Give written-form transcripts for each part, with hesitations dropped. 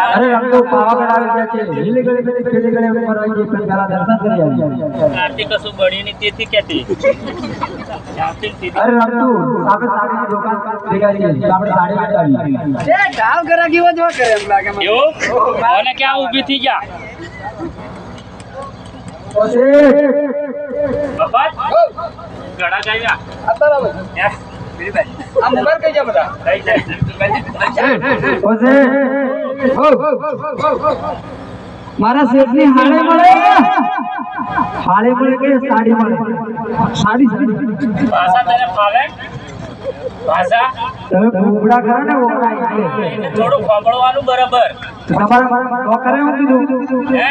अरे हम तो पावागढ़ આવી ગયા છે લીલી ગળે ગળે ખેલી ગળે ઉપર આવી ગઈ પણ પેલા દર્શન કરી આવી આરતી કશું બની ની તેથી કેતી અરે રંતુ આપણે સાડીની દુકાન ભેગા છીએ આપણે સાડી વેચાવી એ ગાવ કરા કેવો જો કરે એમ લાગે મને યો ઓને ક્યાં ઊભી થઈ ગયા ઓસે બાપા ગડા ગયા આ બરાબર મેરી ભાઈ આ મોબાઈલ કઈ જા બધા કઈ જાય ઓસે મારા શેઠની હાડે મળે કે સાડી મળે સાડી ભાષા તને ફાવે ભાષા તમે ભૂગડા કરો ને ઓગડા એટલે થોડું ખબળવાનું બરાબર તમારા તો કરે હું કીધું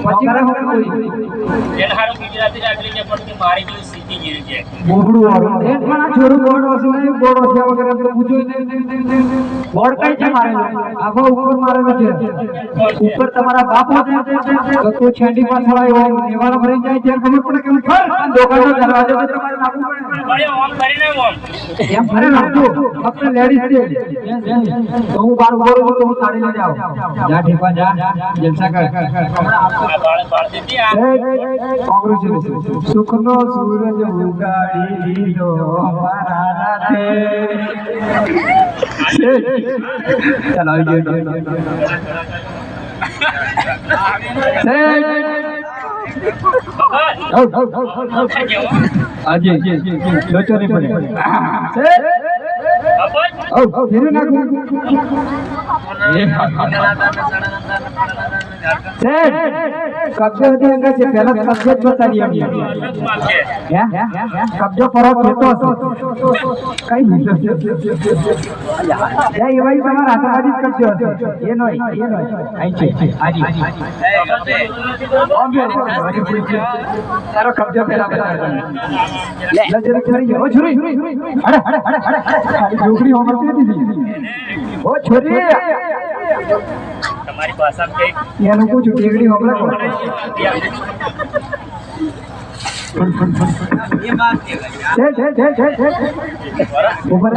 પછી કરે હું કોઈ જેન હારું ગુજરાતી રાખલી કે પણ મારી જેવું સીધી ગીરી છે ભૂગડું વાળું એક પણ આ છોરું બોર્ડ હશે ને બોર્ડ હશે વગર તો પૂછો બોર્ડ કઈ છે મારેલું આખો ઉપર મારેલું છે ઉપર તમારા બાપ હોતે તો છેંડી પાછળ આવ્યો નિવાણો ભરી જાય ત્યારે ખબર પડે કે દુકાનનો દરવાજો તો તમારે નાખવું પડે ભાઈ ઓમ કરીને ઓમ એમ ભરે નાખજો ફક્ત લેડીઝ છે તો હું બાર બોલું તો હું સાડી લઈ જાઉં જા ઠીપા જા જલસા કર આ બાળ દીધી આ કોંગ્રેચ્યુલેશન સુખનો સૂરજ ઉગાડી દીધો મારા રાતે ચાલ આવી ગયો આજે લોચો નહીં પડે ફેરી નાખું કબજો હતી અંગે છે પહેલા કબજો જ બતાવી આપી કબજો પરો ખેતો હશે કઈ એવાય તમારા હાથમાંથી જ કબજો હશે એ નહીં આઈ છે તારો કબજો પહેલા બતાવી લે જરા છોરી ઓ છોરી અરે છોકરી હોમતી હતી ઓ છોરી તમારી ભાષામાં કઈ એનું પૂછું ટેગડી હોમલા કો ये बात है ઉપર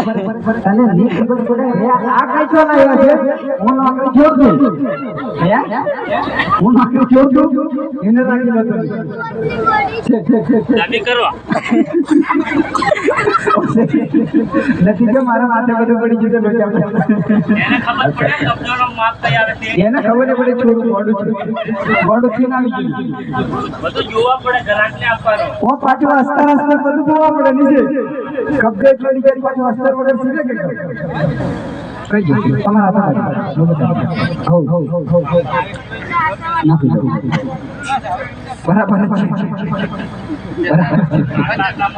તને ની ખબર પડે આ કઈ છો લાવ્યો છે હું નોકરી છોડ દઉં હું નોકરી છોડ દઉં એને રાખી લો દાબી કરવા નથી કે મારા માથે બધું પડી ગયું છે એને ખબર પડે કબજોનો માપ કઈ આવે તે એને ખબર પડે છોડું બોડું થી આવી ગયું બધું જોવા પડે ગ્રાહકને આપવાનો ઓ પાછું અસ્તર બધું જોવા પડે નીચે કબજે છોડી કરી પાછું અસ્તર વગર સીધે કે કઈ જશે તમારા હાથમાં હો નાખી દો બરાબર જ છે બરાબર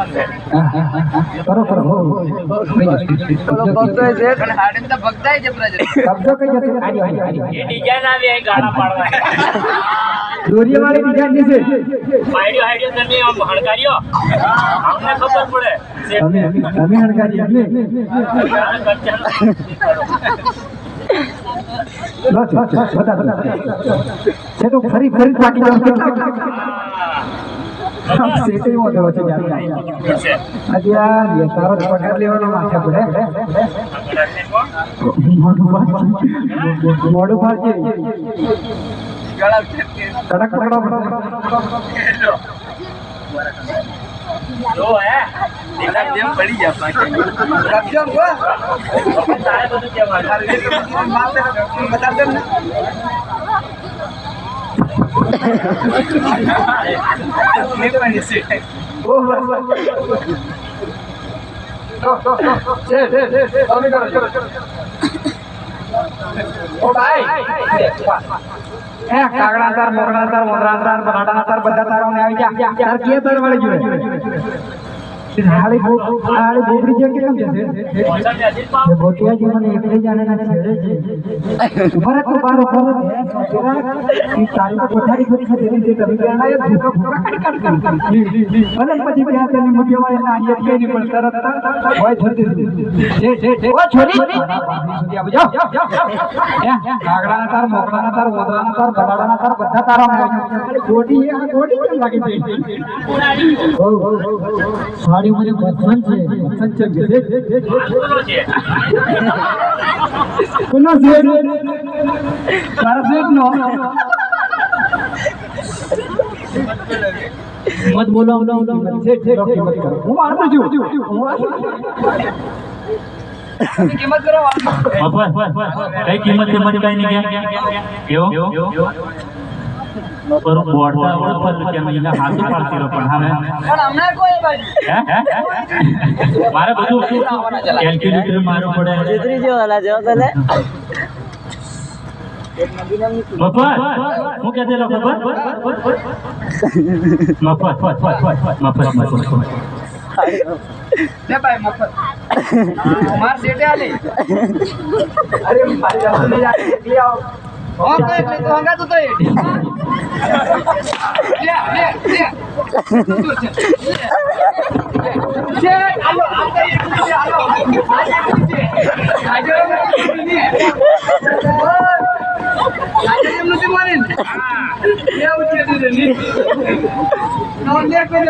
છે હા, હા, હા, હા. કરો કરો હો, હો. પણ હાડે તો ભગતાય જબરા જબરા. કબજો કઈ જશે આડી, આડી, આડી. એ ડિઝાઇન આવી અહીં ગાળા પાડવા દોરીવાળી ડિઝાઇન ની છે હાઈડ્યો હાઈડ્યો તમે આમ હણકાર્યો અમને ખબર પડે અમે હણકારી એટલે બસ બસ બસ બતા બતા છે તો ફરી ફરી થાકી જાવ સેટે મોટો છે આજે આ તારો પગાર લેવાનો માથે પડે મોડું ફાડે ગળા ફેરકે. કડક પકડો જો હે એના જેમ પડી જા પાછળ. કબજો હો. તારે બધું કેમ હાલ માથે બતા દે ને. ને પણ છે. ઓ ભાઈ એ કાગડા તાર મોકડા તાર મોદરા તાર બનાડા તાર બધા તારો ને આવી જા તાર કે તાર વાળી જોડે હાળી બોબડી જે કેમ છે એ બોટિયા જે મને એકલે જાણે ના છેડે છે ઉભા તો બારો બારો એ તારી કોઠારી કરી છે તેની જે તમે જાણા એ ભૂકા ભૂકા કટ અને પછી બે હાથની મુઠ્ઠી વાળી ના આયત કે ની પણ તરત હોય થતી ઓ છોરી સુધી આવ જાઓ કાગડા તાર મોકડા તાર મોદરા તાર બનાડા તાર બધા તારો ગોડી એ ગોડી કેમ લાગે છે સાડી મને પસંદ છે બોલો છે કોનો છે તારા છે નો મત બોલો છે કિંમત કરો હું મારતો છું કિંમત કરો. કઈ કિંમત છે મને કઈ નહીં કેવો પર બોડતા પર કે મહિલા હાથો પાડતી રહો પણ હવે પણ હમણાં કોઈ બાજુ. મારે બધું કેલ્ક્યુલેટર મારવું પડે મફત હું કહે દેલો ખબર મફત લે ભાઈ મફત. માર સેટે આલી. અરે મારી જાન લે આવો હો કોઈ નહીં તો હંગા તો એ. લે લે લે. છે આલો આલો આલો. આજે નથી મારીને. એ ઉઠી દીધી. નો લે કોઈ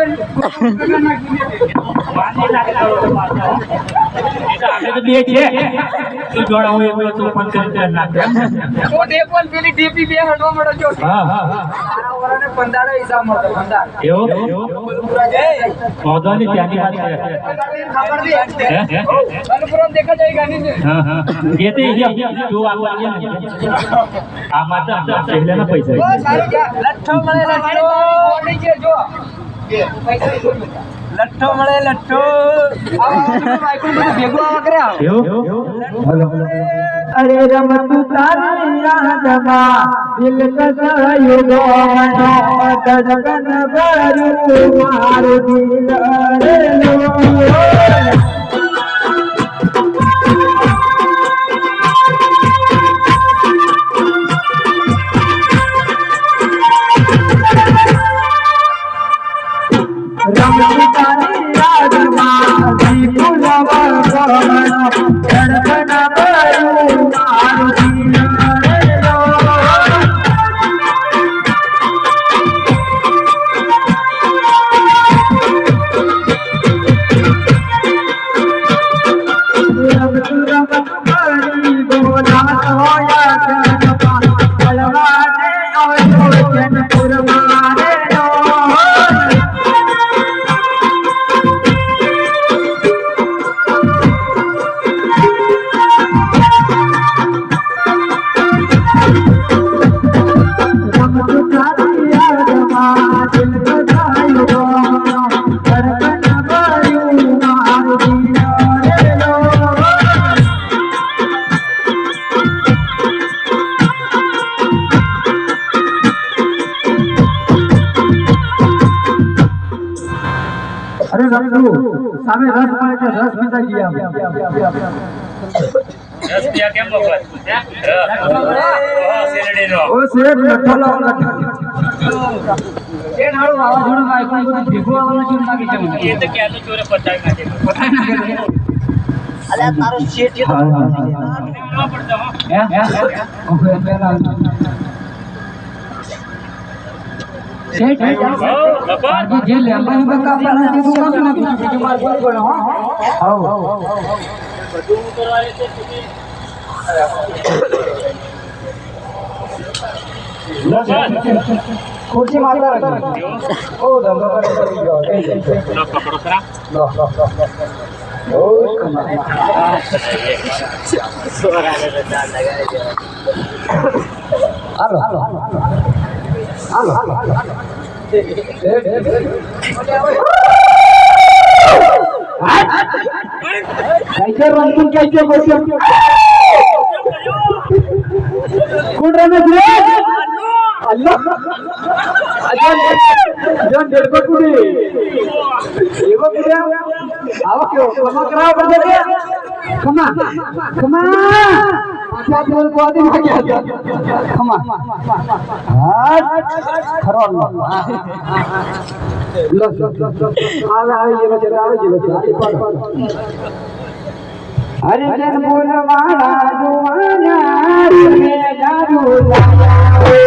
આપણે તો બે છે તું જોડા હું એકલો તું પણ કરી નાખ મોટે પણ પેલી ડીપી બે હડો મળો જો. હા હા મારા વરાને 15 હિસાબ મળતો 15. એવો મોદોની ત્યાંની વાત છે ખબર દે. હે અનુપુરમ દેખા જાય ગાની છે. હા હા કેતે તું આપવા આ માતા પહેલાના પૈસા ઓ સારી લઠ્ઠો મળે લઠ્ઠો. ઓડી છે જો. પૈસા લઠ્ઠો મળે લઠ્ઠો. આઈકું બધું ભેગું આવા કરે આવ. અરે રમતું તારી યાદમાં દિલ કસાયો ગોવાનો તડકન ભર્યું મારું દિલ રે લો રમતું તારી યાદમાં દીપુલવા ગોવાનો તડકન ભર્યું મારું દિલ રે લો રમતું સામે રસ મળે છે રસ પીતા ગયા રસ પીયા કેમ મફત? હે? શેરડીનો. ઓ શેઠ લઠ્ઠો લાવો લઠ્ઠો શેઠ હારું વાવાઝોડું આઈફોન બધું ભેગું આવવાનું છે લાગી છે એ તો ક્યાંનું ચોરે પતાવી નાખે. અલ્યા તારો શેઠ છે તો આવવા પડતો, હો. હે ઓકે પેલા શેઠ હો, બાપા. આજે જે લેમ્બાની બકા આપવાના છે તો કાપી નાખી છે માર બોલ બોલ હો આવ બધું કરવાની છે સુધી. ખુરશી મારતા રાખી ઓ ધંધો કરે કરી ગયો લો, પકડો ખરા. લો ઓ કમાલ હાલો હાલો હાલો હાલો कैसे रंगून कैसे बोलते कौन रमे थे अल्लाह अजन डेढ़ को कुड़ी एगो कुड़ी आओ क्यों कमा कराओ बंदे के कमा कमा अच्छा बोल को आदमी आ गया कमा हां खरो लो आवे आवे ये बच्चा आवे ये बच्चा हरे जन बोलवाना जुवाना रे जादू लाओ